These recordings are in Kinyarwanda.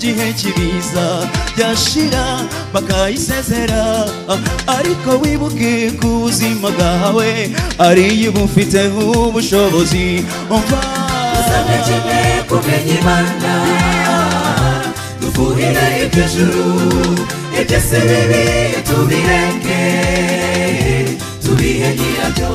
gihe kibiza byashira bakayisezera ariko wibuke ku buzima bwawe ari bufite ubushobozi umva usabye kimwe kumenya Imana dufuhire iby'ijuru iby'isi bibi tubireke tubihe nyirabyo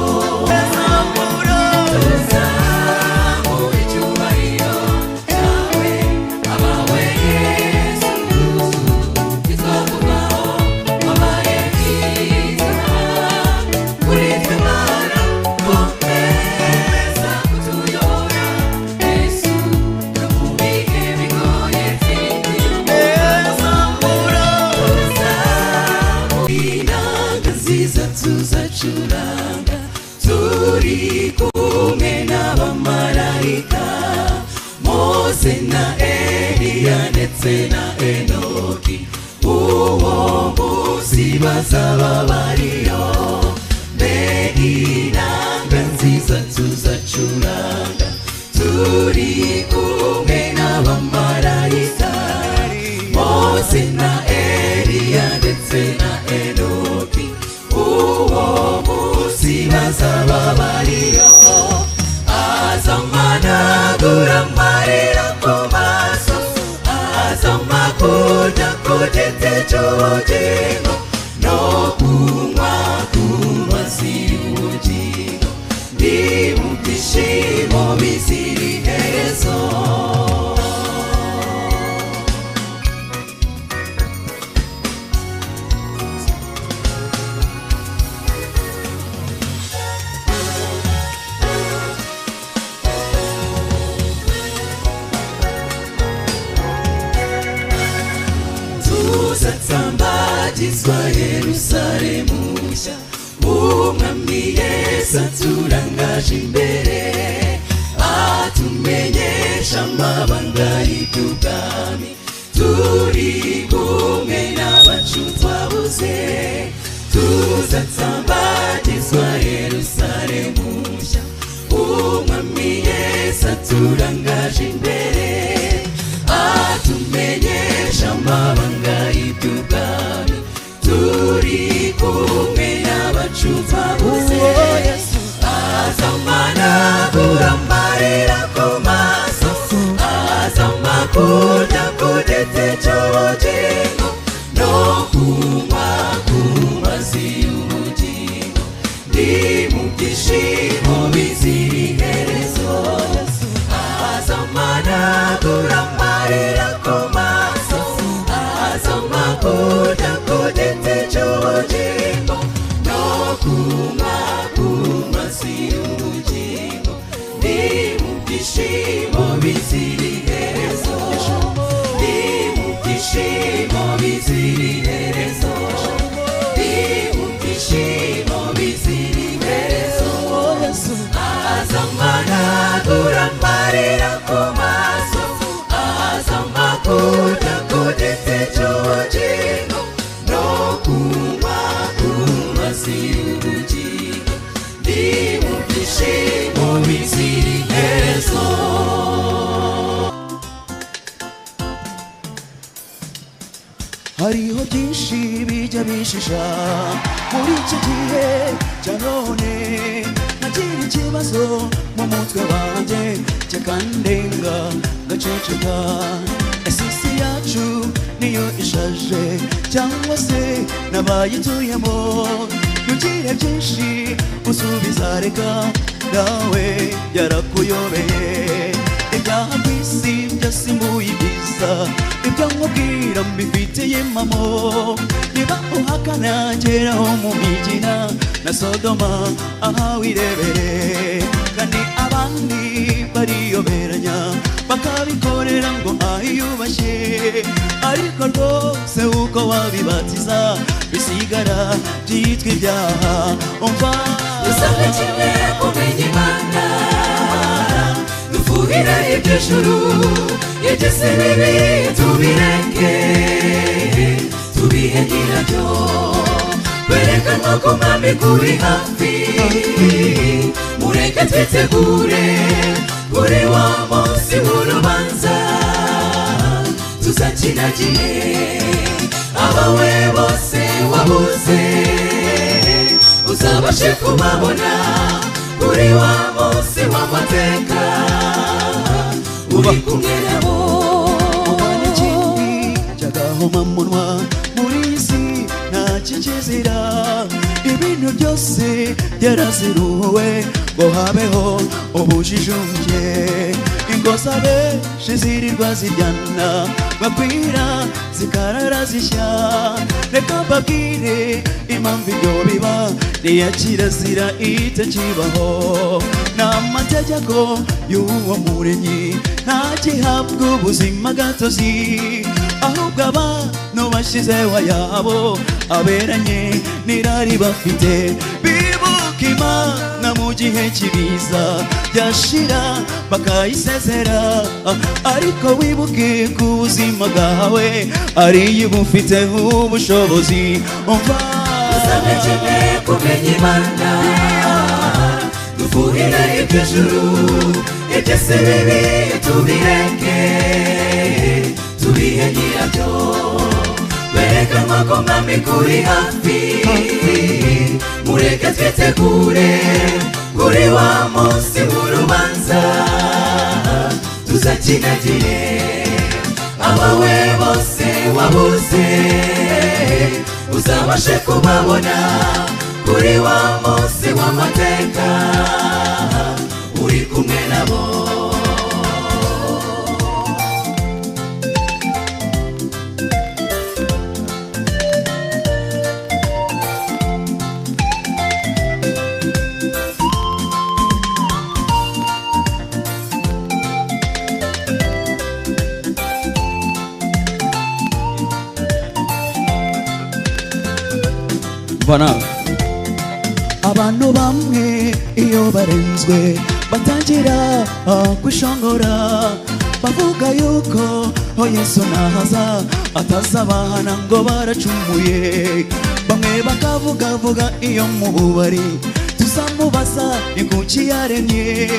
tuzacuranga turi kumwe n'abamarayika Mose na Eliya ndetse na Enoki uwo munsi bazaba bariyo inanga nziza tuzacuranga turi kumwe n'abamarayika Mose na Eliya ndetse na Enoki uwo munsi bazaba bariyo azamanagura amarira ku maso azamakuja ku giti cy'ubugingo no kunywa ku mazi y'ubugingo ndi mu byishimo bizira iherezo tuzatambagizwa Yerusalemu nshya umwami Yesu aturangaje imbere atumenyesha amabanga y'ubwami turi kumwe n'abacu twabuze tuzatambagizwa Yerusalemu nshya umwami Yesu aturangaje imbere atumenyesha amabanga y'ubwami turi kumwe n'abacu twabuze azamanagura amarira ku maso azamakuja ku giti cy'ubugingo no kunywa ku mazi y'ubugingo ndi mu byishimo bizira iherezo azamanagura amarira ku maso azamakuja ku giti cy'ubugingo no kunywa ku mazi y'ubugingo ndi mu byishimo bizira iherezo ndi mu byishimo bizira iherezo ndi mu byishimo bizira iherezo azamanagura amarira ku maso azamakuja ku giti cy'ubugingo no kunywa ku mazi y'ubugingo ndi mu byishimo bizira iherezo hariho byinshi bijya bishisha muri iki gihe cya none nagira ikibazo mu mutwe wanjye cyakandenga gaceceka ese isi yacu niyo ishaje cyangwa se n'abayituyemo ntugire byinshi usubiza reka nawe yarakuyobeye ibyaha ku isi byasimbuye ibyiza ibyo nkubwira mbifitiye impamo niba uhakana ngeraho mu migina na Sodoma aha wirebere kandi abandi bariyoberanya bakabikorera ngo ahiyubashye ariko rwose uko wabibatiza bisigara byitwa ibyaha umva usabye kimwe kumenya Imana dufuhire iby'ijuru iby'isi bibi tubireke tubihe nyirabyo kwerekanwa k'umwami kuri hafi mureke twitegure kuri wa munsi w'urubanza tuzakinagire abawe bose wabuze uzabashe kubabona kuri wa munsi w'amateka uri kumwe nabo n'ikindi cyagahoma munwa muri isi nta kikizira ibintu byose byaraziruwe ngo habeho ubujijunge ingoza benshi zirirwa ziryana bakwira zikarara zishya reka mbabwire impamvu ibyo biba niya kirazira itakibaho n'amategeko y'uwo muremyi ntagihabwa ubuzima gatozi ahubwo abantu bashyizeho ayabo aberanye n'irari bafite bibuka Imana mu gihe kibiza byashira bakayisezera ariko wibuke ku buzima bwawe ariyo bufiteho ubushobozi umva dusabe kimwe kumenya Imana dufuhire iby'ijuru iby'isi bibi tubireke tubihe nyirabyo berekanwa ko mwami kuri hafi mureke twitegure kuri wa munsi w'urubanza tuzakinagire abawe bose wabuze uzabashe kubabona kuri wa munsi w'amateka uri kumwe nabo abantu bamwe iyo barenzwe batangira kwishongora bavuga yuko Yesu nahaza atazabahana ngo baracumuye bamwe bakavuga iyo mu bubari tuzamubaza ni kuki yaremye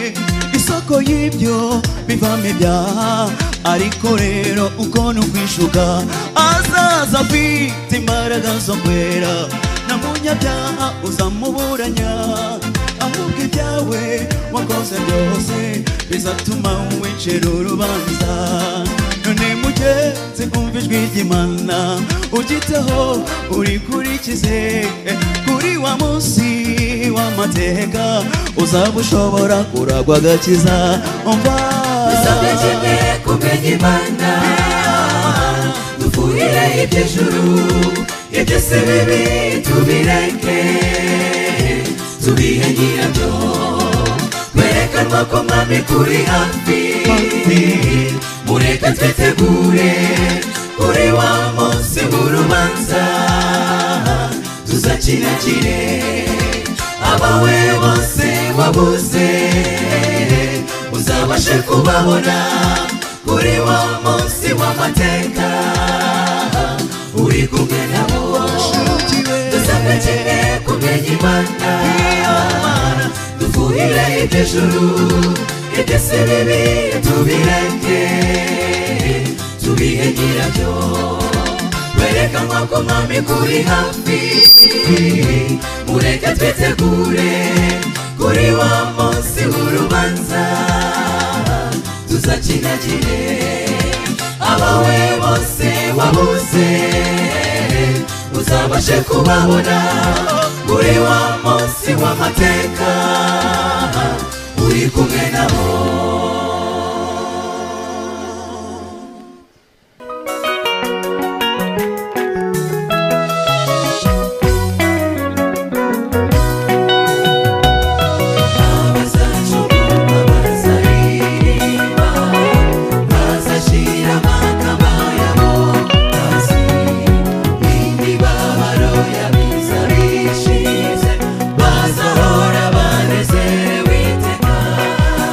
isoko y'ibyo bivamo ibyaha ariko rero uko nukwishuka azaza afite imbaraga zo kwera na munyabyaha uzamuburanya ahubwo ibyawe wakoze byose bizatuma wicira urubanza none mugenzi umva ijwi ry'Imana ugiteho urikurikize kuri wa munsi w'amateka uzaba ushobora kuragwa agakiza umva dusabe kimwe kumenya Imana dufuhire iby'ijuru iby'isi bibi tubireke tubihe nyirabyo berekanwa ko mwami kuri hafi mureke twitegure kuri wa munsi w'urubanza tuzakinagire abawe bose wabuze uzabashe kubabona kuri wa munsi w'amateka uri kumwe nabo dusabe kimwe kumenya Imana dufuhire iby'ijuru iby'isi bibi tubireke tubihe nyirabyo berekanwa ko mwami kuri hafi mureke twitegure kuri wa munsi w'urubanza tuzakinagire abawe bose wabuze uzabashe kubabona kuri wa munsi w'amateka uri kumwe nabo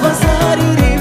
bazaririmba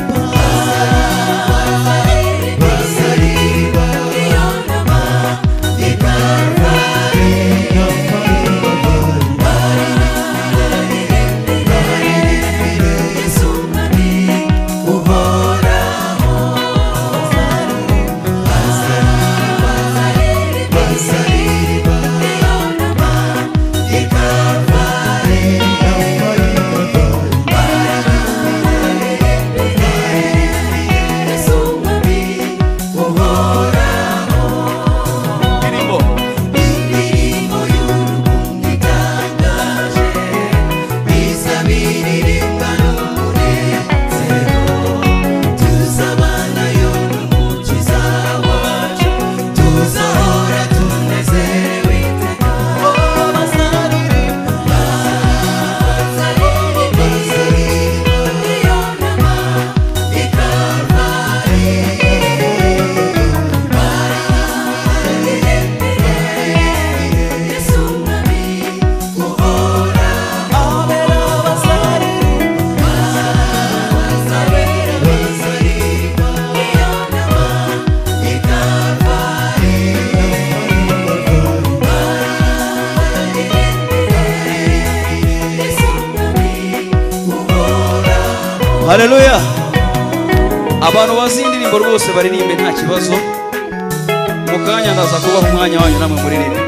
Haleluya. Abantu bazi indirimbo rwose baririmbe nta kibazo. Mukanya ndaza kubaha umwanya wanyu namwe muririmbe.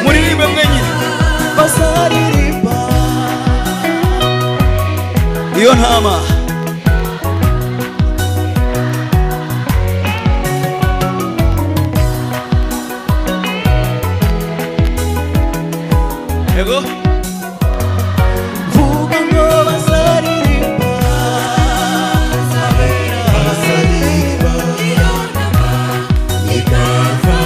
Muririmbe mwenyine. Bazaririmba iyo ntama. Ego vuga ngo bazaririmba, bazaririmba iyo ntama ikava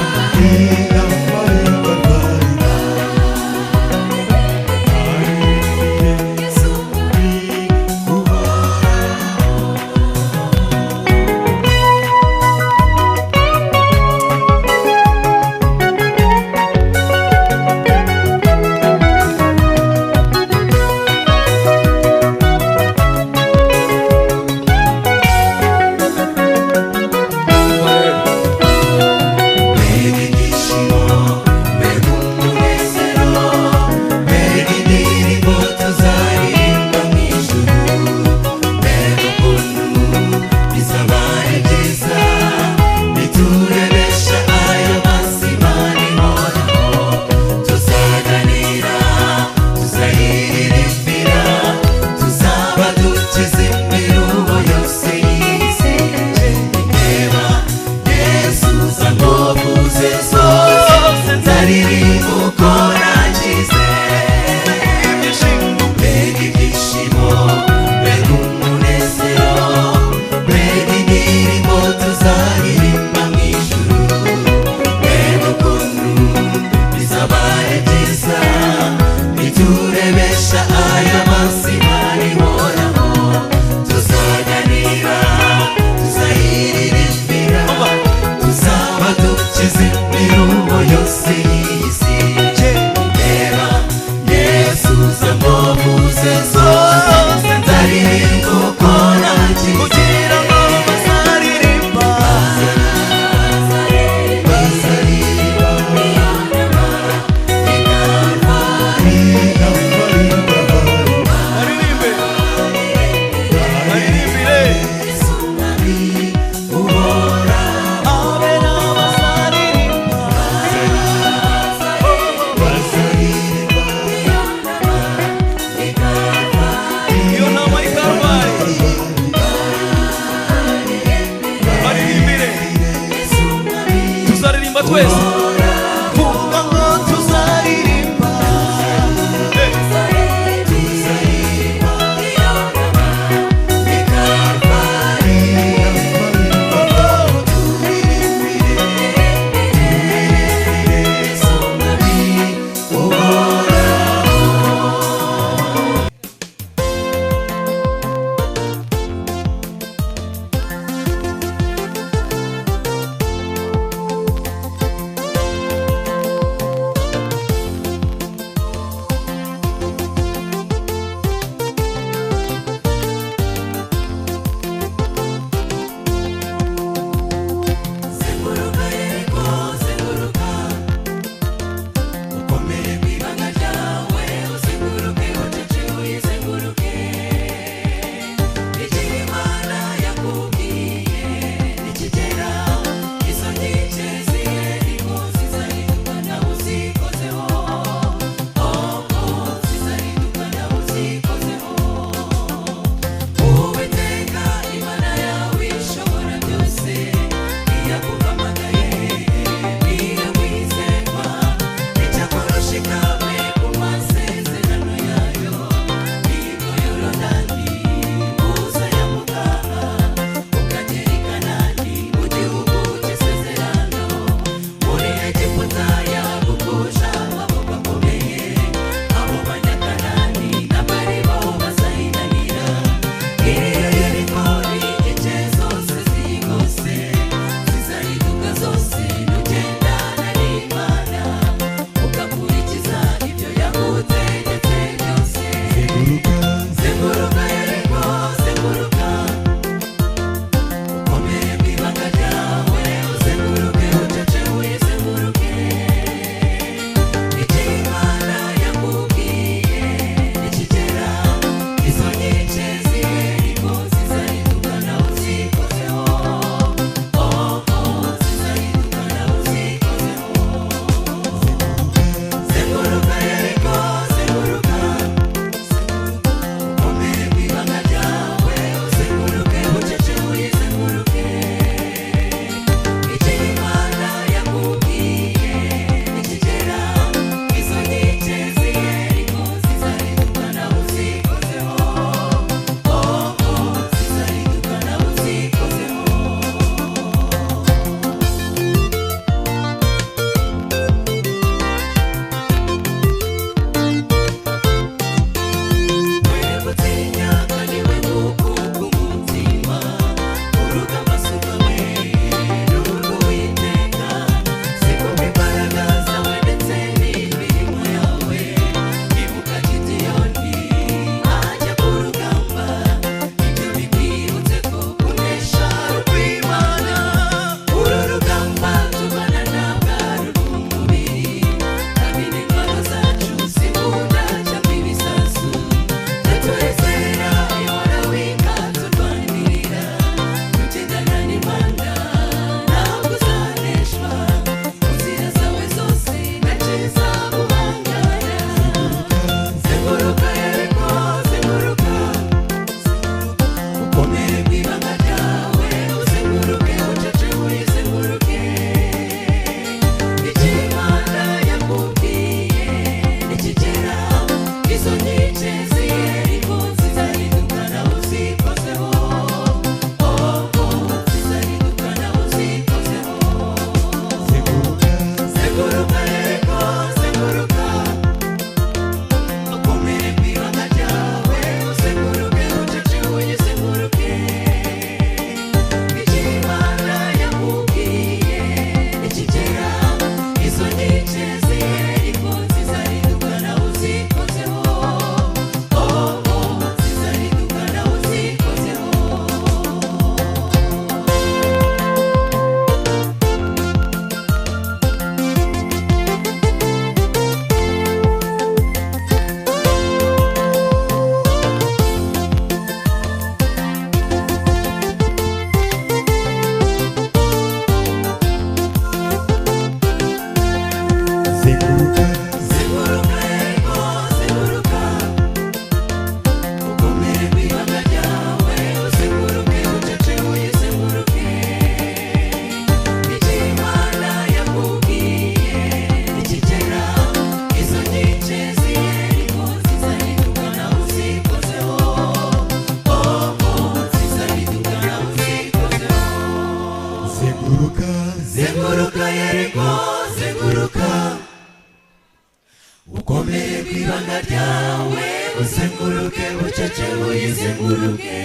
ibanga ryawe uzenguruke bucece uyizenguruke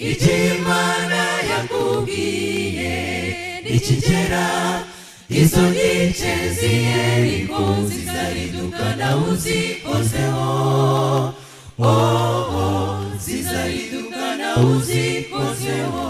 igihe Imana yakubwiye nikigera izo nkike z'Iyeriko zizariduka nawe uzikozeho zizariduka nawe uzikozeho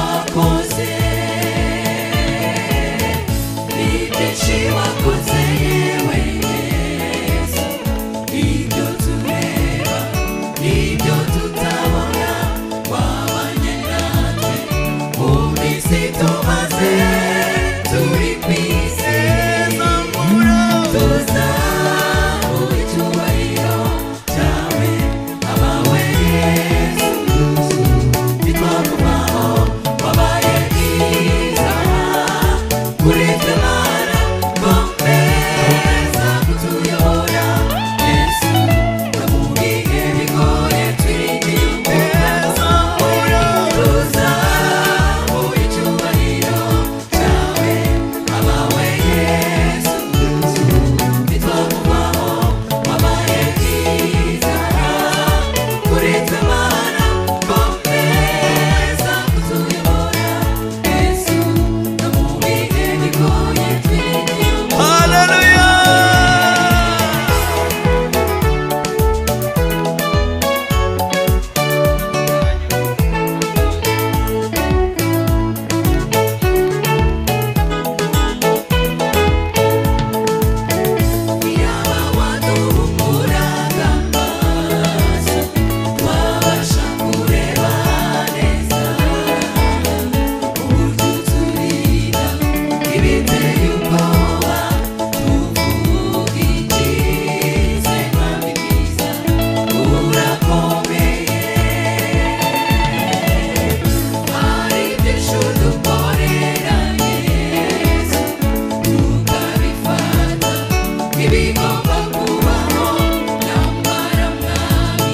wakoze n'ibyinshi wakoze yewe Yesu ibyo tureba n'ibyo tutabona wabanye natwe mu minsi tumaze turi ku isi tuzamura icyubahiro cyawe abawe Yesu bitwakubaho wabaye mwiza kuri twe Mana komeza kutuyobora Yesu no mu bihe bigoye twiringiye tuzamura icyubahiro cyawe abawe Yesu bitwakubaho wabaye mwiza kuri twe Mana komeza kutuyobora Yesu no mu bihe bigoye twiringiye Hallelujah. yaba waduhumuraga amaso twabasha kureba neza uburyo uturinda ibiteye ubwoba tuvuga ikize mwami mwiza urakomeye hari byinshi udukorera Yesu tukabifata ibigomba kubaho nyamara mwami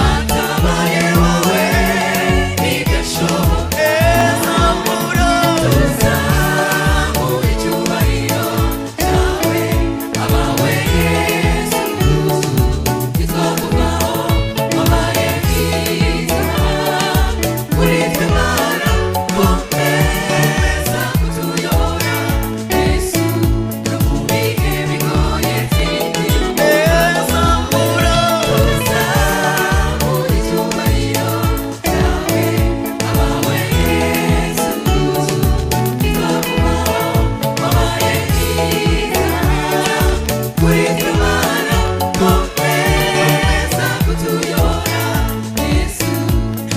atabaye wowe ntibidashoboka tuzamura icyubahiro cyawe abawe Yesu bitwakubaho wabaye mwiza kuri twe Mana komeza kutuyobora Yesu no mu bihe bigoye twiringiye tuzamura icyubahiro cyawe abawe Yesu bitwakubaho wabaye mwiza kuri twe Mana komeza kutuyobora Yesu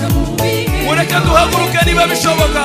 no mu bihe Mureke duhaguruke niba bishoboka.